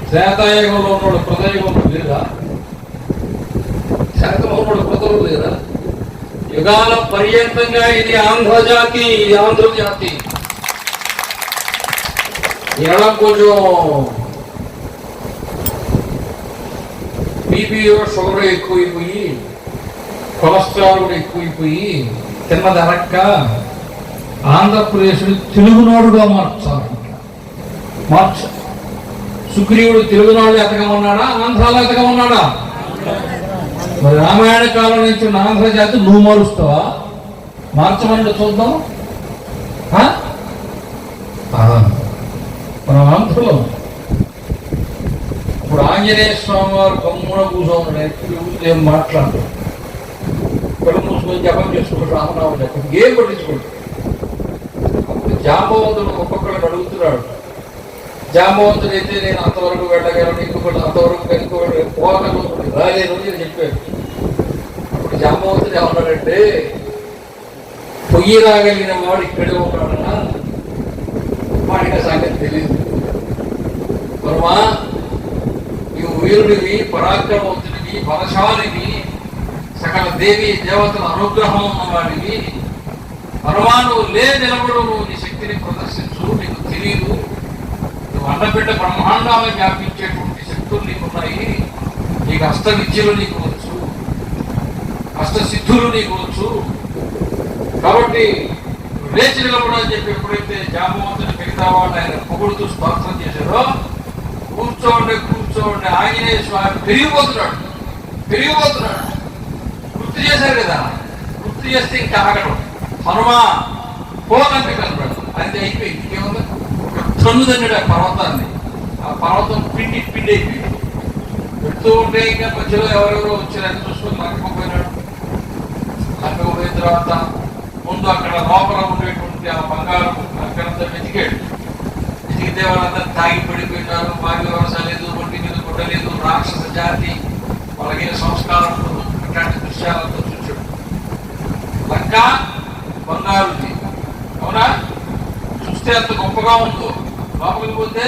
త్రేతాయుగంలో ఉన్నాడు, కృతయుగంలో లేదా? శతకంలో ఉన్నాడు, కృతలు లేదా? యుగాల పర్యంతంగా ఇది ఆంధ్రజాతి, ఇది ఆంధ్రజాతి. ఇలా కొంచెం బీపీ షుగర్ ఎక్కువైపోయి, కొలెస్ట్రాల్ కూడా ఎక్కువైపోయి, తిన్నది అరక్క ఆంధ్రప్రదేశ్ తెలుగునాడుగా మార్చాలి. సుగ్రీవుడు తెలుగునాడు ఎతకమన్నాడా, ఆంధ్రాలో ఎతకమన్నాడా? మరి రామాయణ కాలం నుంచి ఉన్న ఆంధ్ర జాతి నువ్వు మారుస్తావా? మార్చమని చూద్దాం. మన ఆంధ్రలో ఇప్పుడు ఆంజనేయ స్వామి వారు గమ్మున కూర్చోమని ఏం మాట్లాడు, కళ్ళు మూసుకొని జపం చేసుకుంటారు, రామనామం చెప్పి ఏం పట్టించుకుంటారు. అప్పుడు జాంబవంతుడు ఒక్కొక్కడికి అడుగుతున్నాడు. జాంబవంతుడు అయితే నేను అంతవరకు వెళ్ళగలను, ఇంకొకటి అంతవరకు పోగలను రాలేను అని చెప్పాడు. అప్పుడు జాంబవంతుడు ఏమన్నాడంటే, పొయ్యి రాగలిగిన వాడు ఇక్కడే ఉన్నాడన్నా, వాడికి సంగతి తెలియదు. పరమా నీవు వీరుడివి, పరాక్రమవంతుడివి, బలశాలివి, సకల దేవి దేవతల అనుగ్రహం ఉన్నవాడివి. పరమా నువ్వు నిలబడు, నువ్వు నీ శక్తిని ప్రదర్శించు, నీకు తెలియదు. నువ్వు అన్నబిడ్డ బ్రహ్మాండాలను వ్యాపించేటువంటి శక్తులు నీకున్నాయి. నీకు అష్ట విద్యలు నీకు వచ్చు, అష్టసిద్ధులు నీకు వచ్చు. కాబట్టి లేచి నిలబడని చెప్పి ఎప్పుడైతే జాంబవంతుని మిగతా వాళ్ళు ఆయన పొగుడుతూ స్తోత్రం చేశారో, కూర్చోండి ఆంజనేయ స్వామి పెరిగిపోతున్నాడు. గుర్తు చేశారు కదా, గుర్తు చేస్తే ఇంకా ఆగడం. హనుమా పోనంటే కనపడు, అది అయిపోయింది. ఇంకేముంది, తన్నుదన్నాడు ఆ పర్వతాన్ని. ఆ పర్వతం పిండి అయిపోయింది. పెడుతూ ఉంటే ఇంకా మధ్యలో ఎవరెవరో వచ్చారని చూసుకొని లక్కకపోయినాడు. లక్కకపోయిన తర్వాత ముందు అక్కడ లోపల ఉండేటువంటి ఆ బంగారం అక్కడంతా వెతికాడు. వెతికితే వాళ్ళంతా తాగి పడిపోయినారు, వారి వ్యవసాయం లేదు, ఒంటి మీద కొట్టలేదు, రాక్షస జాతి, వాళ్ళకి సంస్కారం అట్లాంటి దృశ్యాలతో చూచాడు. లంక బంగారుది, అవునా? చూస్తే అంత గొప్పగా ఉందో, లోపలికి పోతే